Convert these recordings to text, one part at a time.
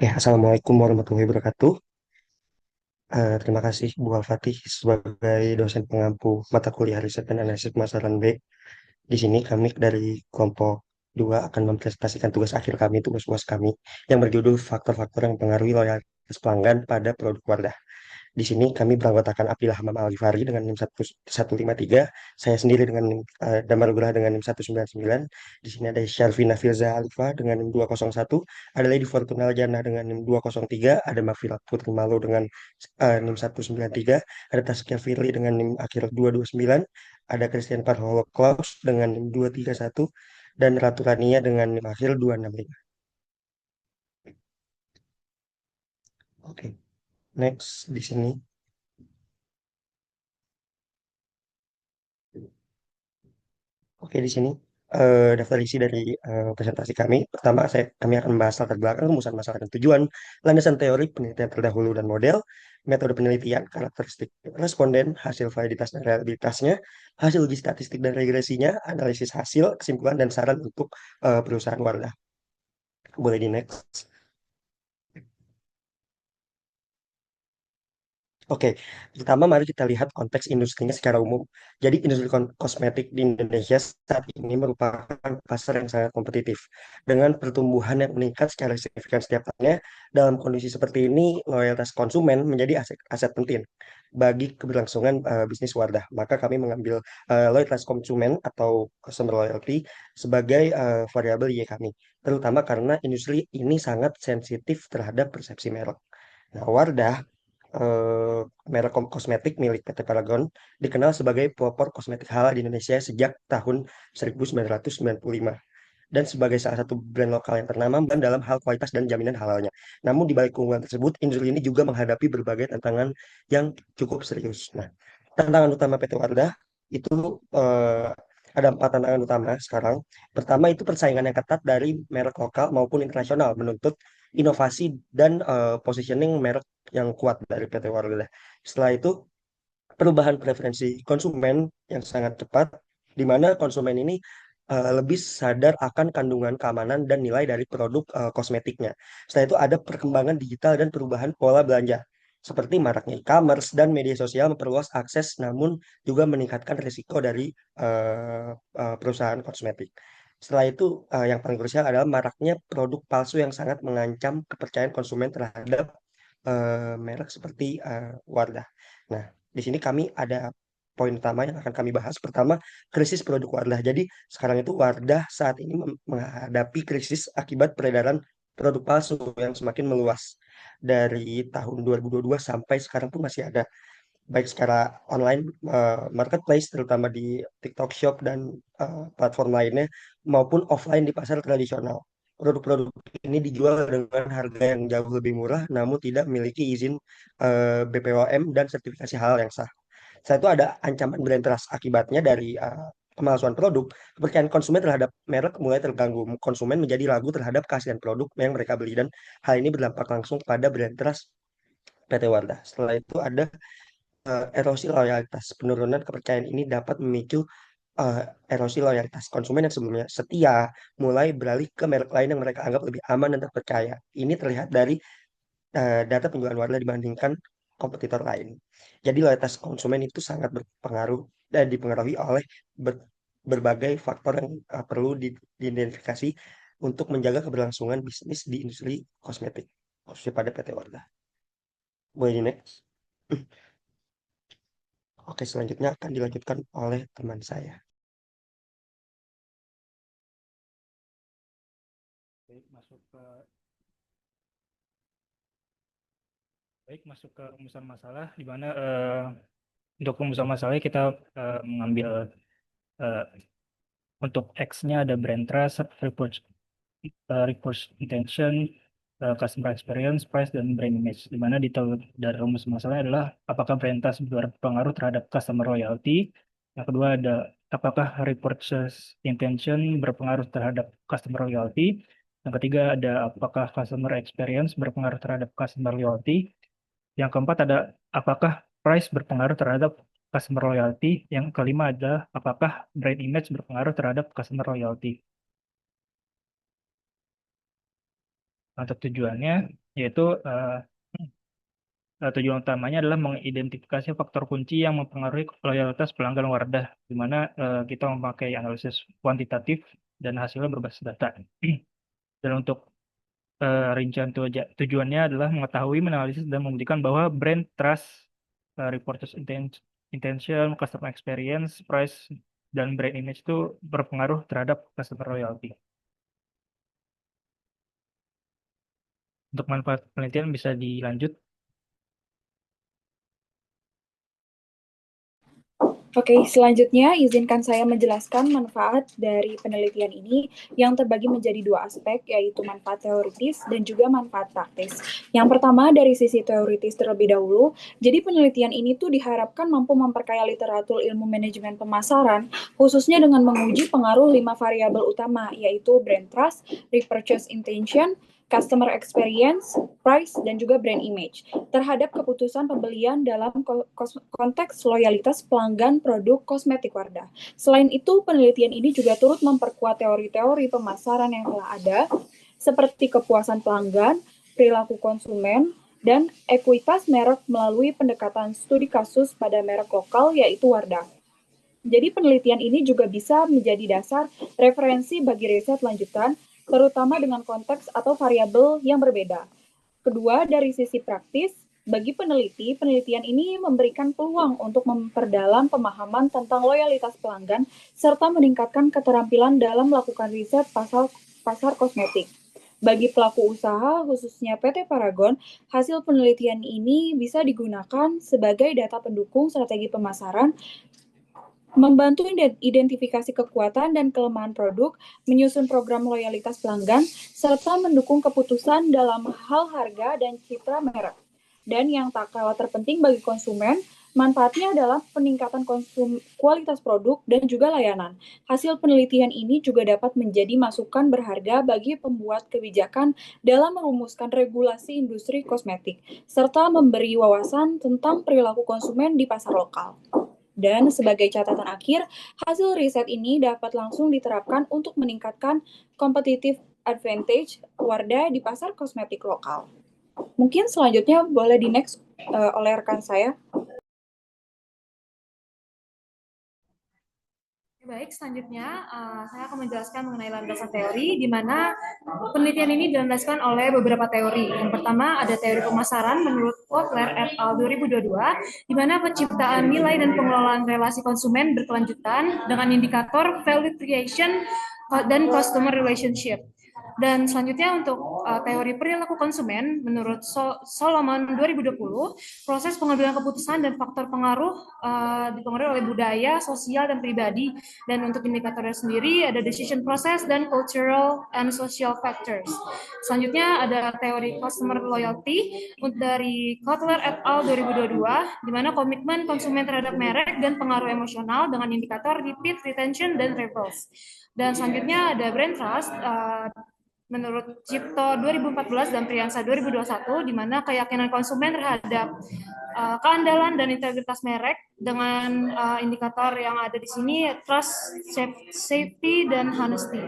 Assalamualaikum warahmatullahi wabarakatuh. Terima kasih Bu Al-Fatih sebagai dosen pengampu mata kuliah riset dan analisis pemasaran B. Di sini kami dari kelompok 2 akan mempresentasikan tugas akhir kami, tugas UAS kami, yang berjudul faktor-faktor yang mempengaruhi loyalitas pelanggan pada produk Wardah. Di sini kami beranggotakan Abdillah Hamam Al-Ghifari dengan NIM 1153, saya sendiri dengan NIM, Damar Nugraha dengan NIM 199. Di sini ada Syarfina Filza Alifa dengan NIM 201, ada Lady Fortuna Jana dengan NIM 203, ada Mafila Putri Malo dengan NIM 193, ada Taskia Firly dengan NIM akhir 229, ada Christian Parholo Klaus dengan NIM 231, dan Ratu Rania dengan NIM akhir 265. Oke, next di sini. Oke, di sini daftar isi dari presentasi kami. Pertama, kami akan membahas latar belakang, rumusan masalah dan tujuan, landasan teori, penelitian terdahulu dan model, metode penelitian, karakteristik responden, hasil validitas dan reliabilitasnya, hasil uji statistik dan regresinya, analisis hasil, kesimpulan, dan saran untuk perusahaan Wardah. Boleh di next. Oke, pertama mari kita lihat konteks industrinya secara umum. Jadi industri kosmetik di Indonesia saat ini merupakan pasar yang sangat kompetitif. Dengan pertumbuhan yang meningkat secara signifikan setiap tahunnya, dalam kondisi seperti ini, loyalitas konsumen menjadi aset penting bagi keberlangsungan bisnis Wardah. Maka kami mengambil loyalitas konsumen atau customer loyalty sebagai variabel Y kami. Terutama karena industri ini sangat sensitif terhadap persepsi merek. Nah, Wardah eh, merek kosmetik milik PT Paragon dikenal sebagai pelopor kosmetik halal di Indonesia sejak tahun 1995 dan sebagai salah satu brand lokal yang ternama dalam hal kualitas dan jaminan halalnya. Namun di balik keunggulan tersebut, industri ini juga menghadapi berbagai tantangan yang cukup serius. Nah, tantangan utama PT Wardah itu ada empat tantangan utama sekarang. Pertama itu persaingan yang ketat dari merek lokal maupun internasional menuntut inovasi dan positioning merek yang kuat dari PT Wardah. Setelah itu perubahan preferensi konsumen yang sangat cepat, di mana konsumen ini lebih sadar akan kandungan keamanan dan nilai dari produk kosmetiknya. Setelah itu ada perkembangan digital dan perubahan pola belanja, seperti maraknya e-commerce dan media sosial memperluas akses, namun juga meningkatkan risiko dari perusahaan kosmetik. Setelah itu, yang paling krusial adalah maraknya produk palsu yang sangat mengancam kepercayaan konsumen terhadap merek seperti Wardah. Nah, di sini kami ada poin utama yang akan kami bahas. Pertama, krisis produk Wardah. Jadi, sekarang itu Wardah saat ini menghadapi krisis akibat peredaran produk palsu yang semakin meluas. Dari tahun 2022 sampai sekarang pun masih ada, baik secara online marketplace, terutama di TikTok Shop dan platform lainnya, maupun offline di pasar tradisional. Produk-produk ini dijual dengan harga yang jauh lebih murah, namun tidak memiliki izin BPOM dan sertifikasi halal yang sah. Saya itu ada ancaman brand trust akibatnya dari pemalsuan produk, kepercayaan konsumen terhadap merek mulai terganggu. Konsumen menjadi ragu terhadap keaslian produk yang mereka beli dan hal ini berdampak langsung pada brand trust PT Wardah. Setelah itu ada erosi loyalitas. Penurunan kepercayaan ini dapat memicu eh, erosi loyalitas konsumen yang sebelumnya setia mulai beralih ke merek lain yang mereka anggap lebih aman dan terpercaya. Ini terlihat dari data penjualan Wardah dibandingkan kompetitor lain. Jadi loyalitas konsumen itu sangat berpengaruh dan dipengaruhi oleh berbagai faktor yang perlu diidentifikasi untuk menjaga keberlangsungan bisnis di industri kosmetik, khususnya pada PT Wardah. Boleh di next? Oke, selanjutnya akan dilanjutkan oleh teman saya. Baik, masuk ke rumusan masalah di mana untuk rumusan masalahnya kita mengambil eh, untuk X-nya ada brand trust, reverse intention, customer experience, price, dan brand image. Di mana dari rumus masalahnya adalah apakah brand trust berpengaruh terhadap customer loyalty. Yang kedua ada apakah repurchase intention berpengaruh terhadap customer loyalty. Yang ketiga ada apakah customer experience berpengaruh terhadap customer loyalty. Yang keempat ada apakah price berpengaruh terhadap customer loyalty. Yang kelima ada apakah brand image berpengaruh terhadap customer loyalty. Untuk tujuannya, yaitu tujuan utamanya adalah mengidentifikasi faktor kunci yang mempengaruhi loyalitas pelanggan Wardah, di mana kita memakai analisis kuantitatif dan hasilnya berbasis data. Dan untuk rincian tujuannya adalah mengetahui, menganalisis, dan membuktikan bahwa brand trust, repurchase intention, customer experience, price, dan brand image itu berpengaruh terhadap customer loyalty. Untuk manfaat penelitian bisa dilanjut. Oke, selanjutnya izinkan saya menjelaskan manfaat dari penelitian ini yang terbagi menjadi dua aspek, yaitu manfaat teoritis dan juga manfaat praktis. Yang pertama dari sisi teoritis terlebih dahulu, jadi penelitian ini tuh diharapkan mampu memperkaya literatur ilmu manajemen pemasaran, khususnya dengan menguji pengaruh 5 variabel utama, yaitu brand trust, repurchase intention, customer experience, price, dan juga brand image terhadap keputusan pembelian dalam konteks loyalitas pelanggan produk kosmetik Wardah. Selain itu, penelitian ini juga turut memperkuat teori-teori pemasaran yang telah ada, seperti kepuasan pelanggan, perilaku konsumen, dan ekuitas merek melalui pendekatan studi kasus pada merek lokal, yaitu Wardah. Jadi penelitian ini juga bisa menjadi dasar referensi bagi riset lanjutan, terutama dengan konteks atau variabel yang berbeda. Kedua, dari sisi praktis, bagi peneliti, penelitian ini memberikan peluang untuk memperdalam pemahaman tentang loyalitas pelanggan serta meningkatkan keterampilan dalam melakukan riset pasar kosmetik. Bagi pelaku usaha, khususnya PT Paragon, hasil penelitian ini bisa digunakan sebagai data pendukung strategi pemasaran, membantu identifikasi kekuatan dan kelemahan produk, menyusun program loyalitas pelanggan, serta mendukung keputusan dalam hal harga dan citra merek. Dan yang tak kalah terpenting bagi konsumen, manfaatnya adalah peningkatan kualitas produk dan juga layanan. Hasil penelitian ini juga dapat menjadi masukan berharga bagi pembuat kebijakan dalam merumuskan regulasi industri kosmetik, serta memberi wawasan tentang perilaku konsumen di pasar lokal. Dan sebagai catatan akhir, hasil riset ini dapat langsung diterapkan untuk meningkatkan competitive advantage Wardah di pasar kosmetik lokal. Mungkin selanjutnya boleh di next oleh rekan saya. Baik, selanjutnya saya akan menjelaskan mengenai landasan teori, di mana penelitian ini dilandaskan oleh beberapa teori. Yang pertama ada teori pemasaran menurut Kotler et al. 2022, di mana penciptaan nilai dan pengelolaan relasi konsumen berkelanjutan dengan indikator value creation dan customer relationship. Dan selanjutnya untuk teori perilaku konsumen menurut Solomon 2020, proses pengambilan keputusan dan faktor pengaruh dipengaruhi oleh budaya, sosial, dan pribadi. Dan untuk indikatornya sendiri ada decision process dan cultural and social factors. Selanjutnya ada teori customer loyalty dari Kotler et al. 2022, di mana komitmen konsumen terhadap merek dan pengaruh emosional dengan indikator repeat, retention, dan repulse. Dan selanjutnya ada brand trust menurut Cipto 2014 dan Priyansa 2021, di mana keyakinan konsumen terhadap keandalan dan integritas merek dengan indikator yang ada di sini trust, safety, dan honesty.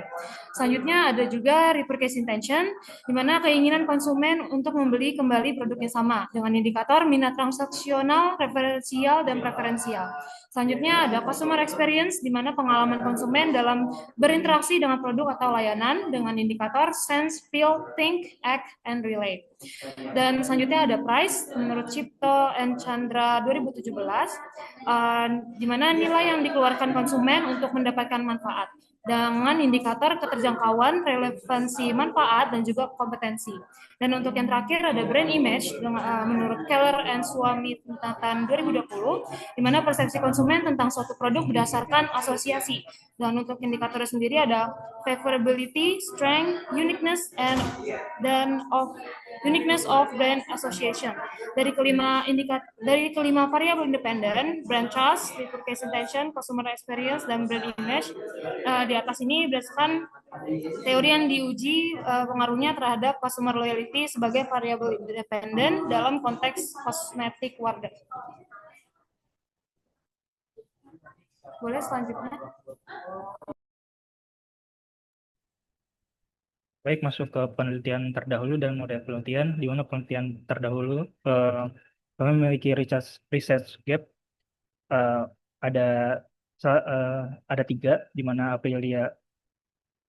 Selanjutnya ada juga repurchase intention, di mana keinginan konsumen untuk membeli kembali produk yang sama dengan indikator minat transaksional, referensial, dan preferensial. Selanjutnya ada customer experience, di mana pengalaman konsumen dalam berinteraksi dengan produk atau layanan dengan indikator sense, feel, think, act, and relate. Dan selanjutnya ada price menurut Cipto and Chandra 2017, di mana nilai yang dikeluarkan konsumen untuk mendapatkan manfaat dengan indikator keterjangkauan, relevansi manfaat, dan juga kompetensi. Dan untuk yang terakhir ada brand image menurut Keller and Swaminathan 2020, di mana persepsi konsumen tentang suatu produk berdasarkan asosiasi. Dan untuk indikatornya sendiri ada favorability, strength, uniqueness, uniqueness of brand association. Dari kelima variabel independen, brand trust, repurchase intention, customer experience, dan brand image, di atas ini berdasarkan teori yang diuji pengaruhnya terhadap customer loyalty sebagai variabel independen dalam konteks kosmetik Wardah. Boleh selanjutnya? Baik, masuk ke penelitian terdahulu dan model penelitian, di mana penelitian terdahulu kami memiliki research gap. eh, ada ada tiga, di mana Aprilia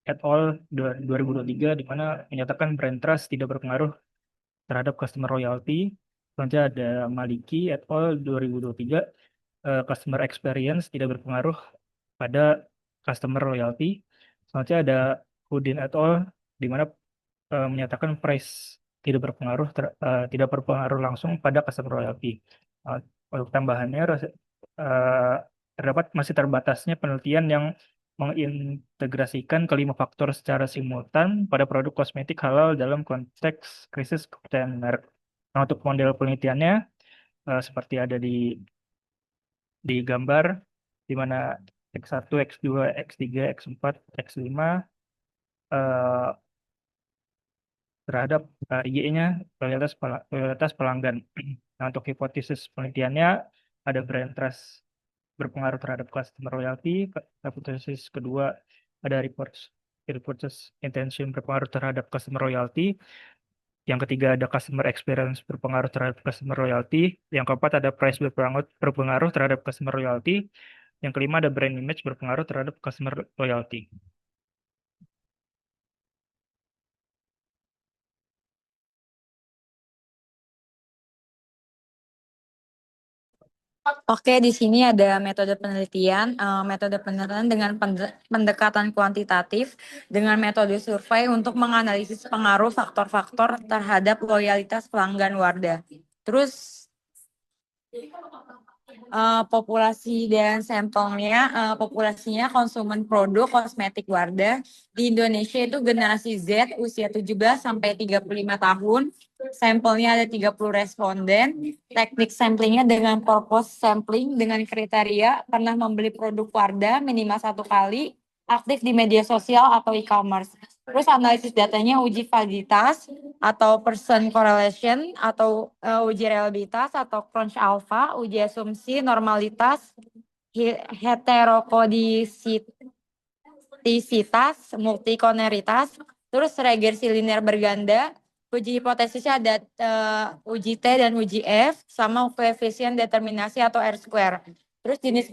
et al. 2023, di mana menyatakan brand trust tidak berpengaruh terhadap customer loyalty. Selanjutnya ada Maliki et al. 2023, customer experience tidak berpengaruh pada customer loyalty. Selanjutnya ada Houdin et al. Di mana menyatakan price tidak berpengaruh langsung pada customer loyalty. Uh, untuk tambahannya, uh, terdapat masih terbatasnya penelitian yang mengintegrasikan kelima faktor secara simultan pada produk kosmetik halal dalam konteks krisis kepercayaan merek. Nah, untuk model penelitiannya seperti ada di gambar, di mana X1, X2, X3, X4, X5 eh, terhadap IG-nya, loyalitas pelanggan. Nah, untuk hipotesis penelitiannya ada brand trust berpengaruh terhadap customer loyalty. Hipotesis kedua ada repurchase intention berpengaruh terhadap customer loyalty. Yang ketiga ada customer experience berpengaruh terhadap customer loyalty. Yang keempat ada price berpengaruh terhadap customer loyalty. Yang kelima ada brand image berpengaruh terhadap customer loyalty. Oke, di sini ada metode penelitian. Metode penelitian dengan pendekatan kuantitatif dengan metode survei untuk menganalisis pengaruh faktor-faktor terhadap loyalitas pelanggan Wardah. Terus populasi dan sampelnya, populasinya konsumen produk kosmetik Wardah di Indonesia itu generasi Z usia 17 sampai 35 tahun. Sampelnya ada 30 responden. Teknik samplingnya dengan purpose sampling dengan kriteria pernah membeli produk Wardah minimal 1 kali, aktif di media sosial atau e-commerce. Terus analisis datanya uji validitas atau person correlation atau uji reliabilitas atau crunch alpha, uji asumsi normalitas, heterokodisitas, multikoneritas, terus regresi linear berganda. Uji hipotesisnya ada uji T dan uji F sama koefisien determinasi atau R-square. Terus jenis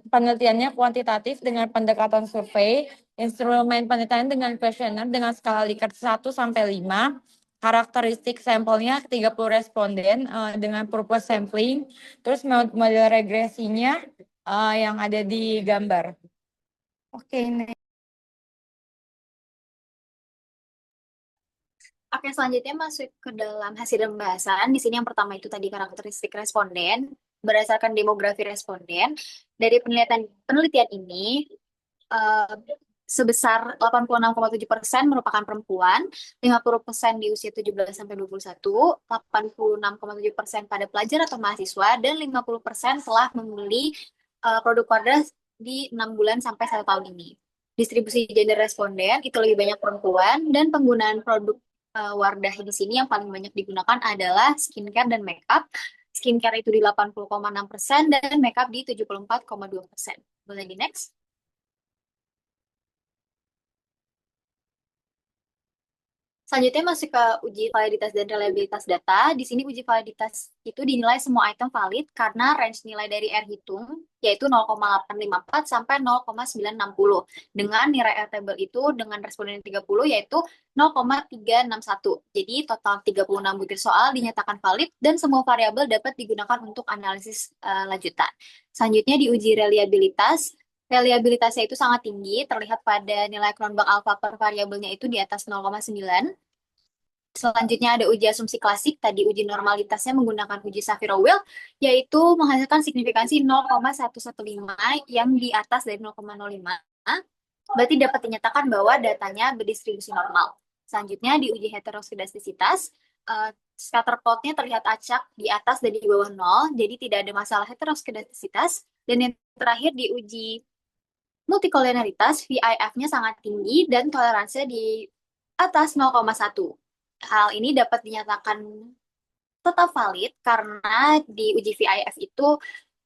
penelitiannya kuantitatif dengan pendekatan survei, instrumen penelitian dengan kuesioner dengan skala Likert 1 sampai 5, karakteristik sampelnya 30 responden dengan purpose sampling, terus model regresinya yang ada di gambar. Oke, Oke, selanjutnya masuk ke dalam hasil pembahasan. Di sini yang pertama itu tadi karakteristik responden. Berdasarkan demografi responden, dari penelitian ini sebesar 86,7% merupakan perempuan, 50% di usia 17 sampai 21, 86,7% pada pelajar atau mahasiswa, dan 50% telah membeli produk Wardah di 6 bulan sampai 1 tahun ini. Distribusi gender responden itu lebih banyak perempuan, dan penggunaan produk Wardah di sini yang paling banyak digunakan adalah skincare dan makeup. Skincare itu di 80,6% dan makeup di 74,2%. Boleh di next? Selanjutnya masuk ke uji validitas dan reliabilitas data. Di sini uji validitas itu dinilai semua item valid karena range nilai dari R hitung yaitu 0,854 sampai 0,960. Dengan nilai R table itu dengan responden 30 yaitu 0,361. Jadi total 36 butir soal dinyatakan valid dan semua variabel dapat digunakan untuk analisis lanjutan. Selanjutnya di uji reliabilitas. Reliabilitasnya itu sangat tinggi, terlihat pada nilai Cronbach alpha per variabelnya itu di atas 0,9. Selanjutnya ada uji asumsi klasik, tadi uji normalitasnya menggunakan uji Shapiro-Wilk, yaitu menghasilkan signifikansi 0,115 yang di atas dari 0,05. Berarti dapat dinyatakan bahwa datanya berdistribusi normal. Selanjutnya di uji heteroskedastisitas, scatter plotnya terlihat acak di atas dan di bawah 0, jadi tidak ada masalah heteroskedastisitas. Dan yang terakhir di uji multikolonialitas, VIF-nya sangat tinggi dan toleransinya di atas 0,1. Hal ini dapat dinyatakan tetap valid karena di uji VIF itu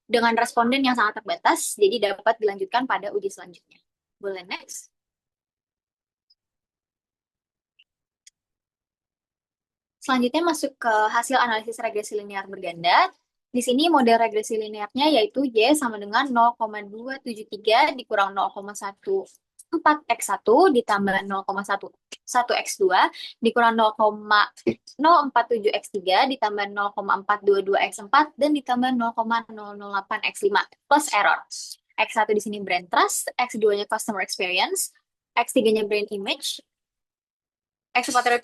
dengan responden yang sangat terbatas, jadi dapat dilanjutkan pada uji selanjutnya. Boleh next? Selanjutnya masuk ke hasil analisis regresi linear berganda. Di sini model regresi linearnya yaitu Y sama dengan 0,273 dikurang 0,14x1 ditambah 0,11x2 dikurang 0,047x3 ditambah 0,422x4 dan ditambah 0,008x5 plus error. X1 di sini brand trust, X2-nya customer experience, X3-nya brand image, X4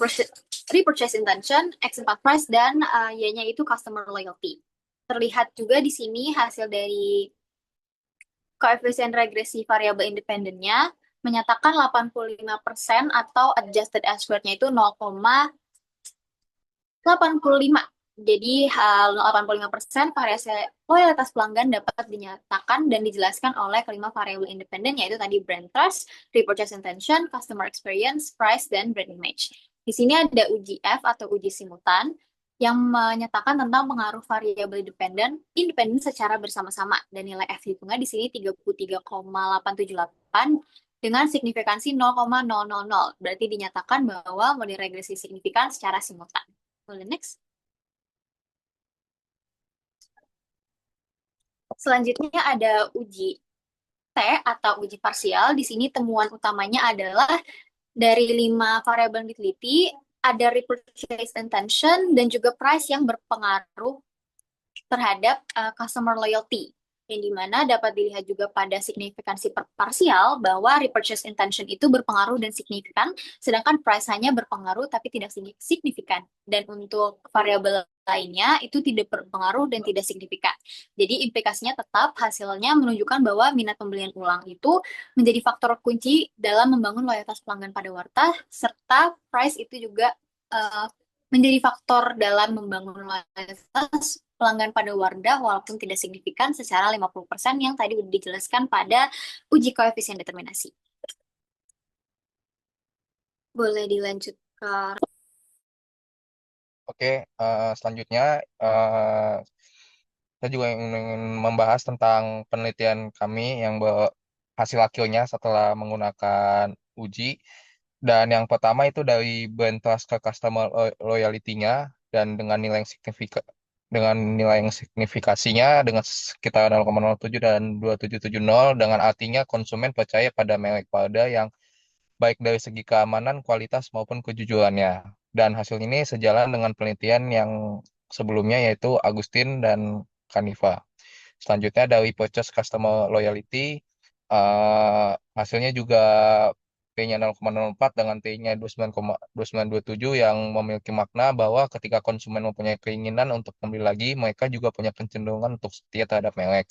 repurchase intention, X4 price, dan Y-nya itu customer loyalty. Terlihat juga di sini hasil dari koefisien regresi variabel independennya menyatakan 85% atau adjusted S-squared-nya itu 0,85. Jadi 85% variasi loyalitas pelanggan dapat dinyatakan dan dijelaskan oleh kelima variabel independen, yaitu tadi brand trust, repurchase intention, customer experience, price, dan brand image. Di sini ada uji F atau uji simultan yang menyatakan tentang pengaruh variabel independen secara bersama-sama, dan nilai F hitungnya di sini 33,878 dengan signifikansi 0,000. Berarti dinyatakan bahwa model regresi signifikan secara simultan. Boleh next. Selanjutnya ada uji T atau uji parsial. Di sini temuan utamanya adalah dari 5 variabel yang diteliti, ada repurchase intention dan juga price yang berpengaruh terhadap customer loyalty. Yang dimana dapat dilihat juga pada signifikansi parsial bahwa repurchase intention itu berpengaruh dan signifikan, sedangkan price hanya berpengaruh tapi tidak signifikan. Dan untuk variabel lainnya itu tidak berpengaruh dan tidak signifikan. Jadi implikasinya tetap hasilnya menunjukkan bahwa minat pembelian ulang itu menjadi faktor kunci dalam membangun loyalitas pelanggan pada Wartah, serta price itu juga menjadi faktor dalam membangun loyalitas pelanggan pada Wardah walaupun tidak signifikan secara 50% yang tadi sudah dijelaskan pada uji koefisien determinasi. Boleh dilanjutkan. Oke, selanjutnya saya juga ingin membahas tentang penelitian kami yang hasil akhirnya setelah menggunakan uji. Dan yang pertama itu dari brand trust ke customer loyalty-nya, dan dengan nilai yang signifikasinya dengan sekitar 0,07 dan 2770, dengan artinya konsumen percaya pada merek Wardah yang baik dari segi keamanan, kualitas maupun kejujurannya. Dan hasil ini sejalan dengan penelitian yang sebelumnya yaitu Agustin dan Kanifa. Selanjutnya dari purchase customer loyalty, hasilnya juga P-nya 0,04 dengan T-nya 29,2927 yang memiliki makna bahwa ketika konsumen mempunyai keinginan untuk membeli lagi, mereka juga punya kecenderungan untuk setia terhadap merek.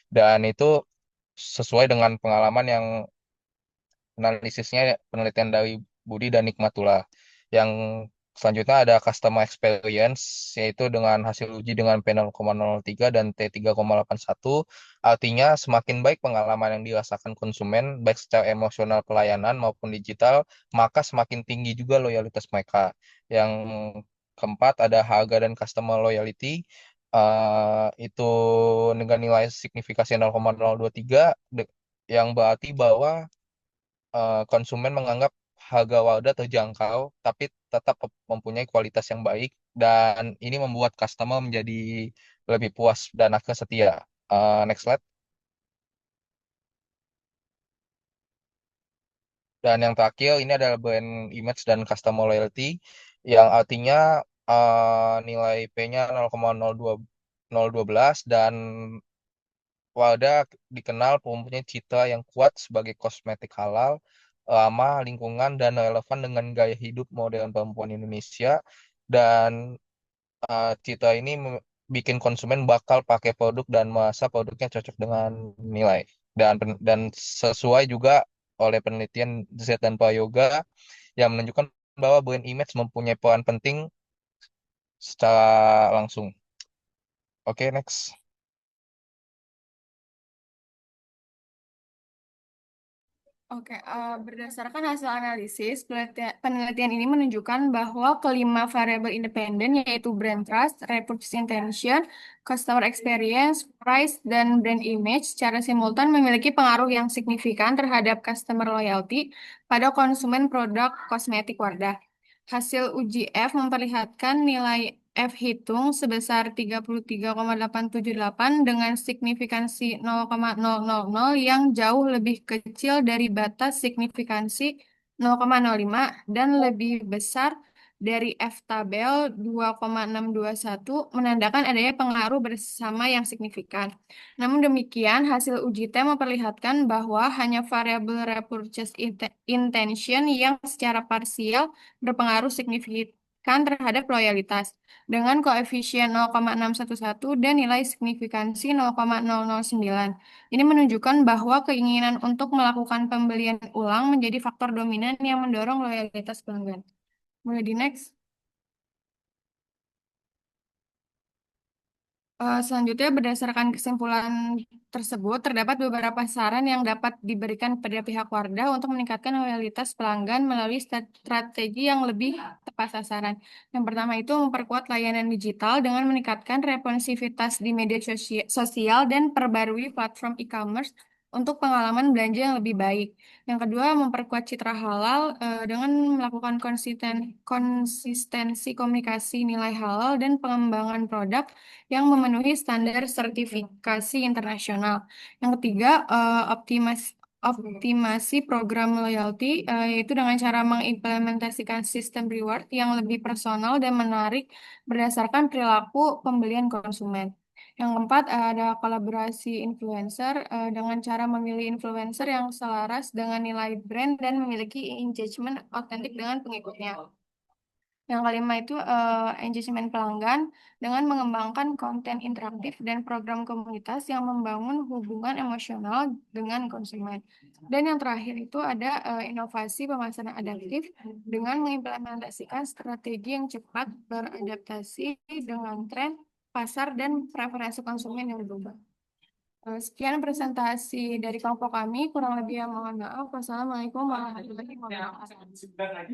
Dan itu sesuai dengan pengalaman yang analisisnya penelitian dari Budi dan Nikmatullah. Yang selanjutnya ada customer experience, yaitu dengan hasil uji dengan P0,03 dan T3,81. Artinya semakin baik pengalaman yang dirasakan konsumen, baik secara emosional pelayanan maupun digital, maka semakin tinggi juga loyalitas mereka. Yang keempat ada harga dan customer loyalty, itu dengan nilai signifikasi 0,023, yang berarti bahwa konsumen menganggap harga Wardah terjangkau, tapi tetap mempunyai kualitas yang baik, dan ini membuat customer menjadi lebih puas dan akhirnya setia. Next slide. Dan yang terakhir ini adalah brand image dan customer loyalty, yang artinya nilai P-nya 0,012 dan Wardah dikenal mempunyai citra yang kuat sebagai kosmetik halal, ramah lingkungan, dan relevan dengan gaya hidup modern perempuan Indonesia. Dan citra ini bikin konsumen bakal pakai produk dan merasa produknya cocok dengan nilai. Dan sesuai juga oleh penelitian Z dan Prayoga yang menunjukkan bahwa brand image mempunyai peran penting secara langsung. Oke, next. Oke, berdasarkan hasil analisis, penelitian ini menunjukkan bahwa kelima variabel independen yaitu brand trust, repurchase intention, customer experience, price, dan brand image secara simultan memiliki pengaruh yang signifikan terhadap customer loyalty pada konsumen produk kosmetik Wardah. Hasil uji F memperlihatkan nilai F hitung sebesar 33,878 dengan signifikansi 0,000 yang jauh lebih kecil dari batas signifikansi 0,05 dan lebih besar dari F tabel 2,621 menandakan adanya pengaruh bersama yang signifikan. Namun demikian, hasil uji T memperlihatkan bahwa hanya variabel repurchase intention yang secara parsial berpengaruh signifikan terhadap loyalitas dengan koefisien 0,611 dan nilai signifikansi 0,009. Ini menunjukkan bahwa keinginan untuk melakukan pembelian ulang menjadi faktor dominan yang mendorong loyalitas pelanggan. Mulai di next. Selanjutnya, berdasarkan kesimpulan tersebut, terdapat beberapa saran yang dapat diberikan pada pihak Wardah untuk meningkatkan loyalitas pelanggan melalui strategi yang lebih tepat sasaran. Yang pertama itu memperkuat layanan digital dengan meningkatkan responsivitas di media sosial dan perbarui platform e-commerce untuk pengalaman belanja yang lebih baik. Yang kedua, memperkuat citra halal dengan melakukan konsistensi komunikasi nilai halal dan pengembangan produk yang memenuhi standar sertifikasi internasional. Yang ketiga, optimasi program loyalty, yaitu dengan cara mengimplementasikan sistem reward yang lebih personal dan menarik berdasarkan perilaku pembelian konsumen. Yang keempat, ada kolaborasi influencer dengan cara memilih influencer yang selaras dengan nilai brand dan memiliki engagement otentik dengan pengikutnya. Yang kelima itu engagement pelanggan dengan mengembangkan konten interaktif dan program komunitas yang membangun hubungan emosional dengan konsumen. Dan yang terakhir itu ada inovasi pemasaran adaptif dengan mengimplementasikan strategi yang cepat beradaptasi dengan tren pasar dan preferensi konsumen yang berubah. Sekian presentasi dari kelompok kami, kurang lebih mohon maaf. Wassalamualaikum warahmatullahi wabarakatuh.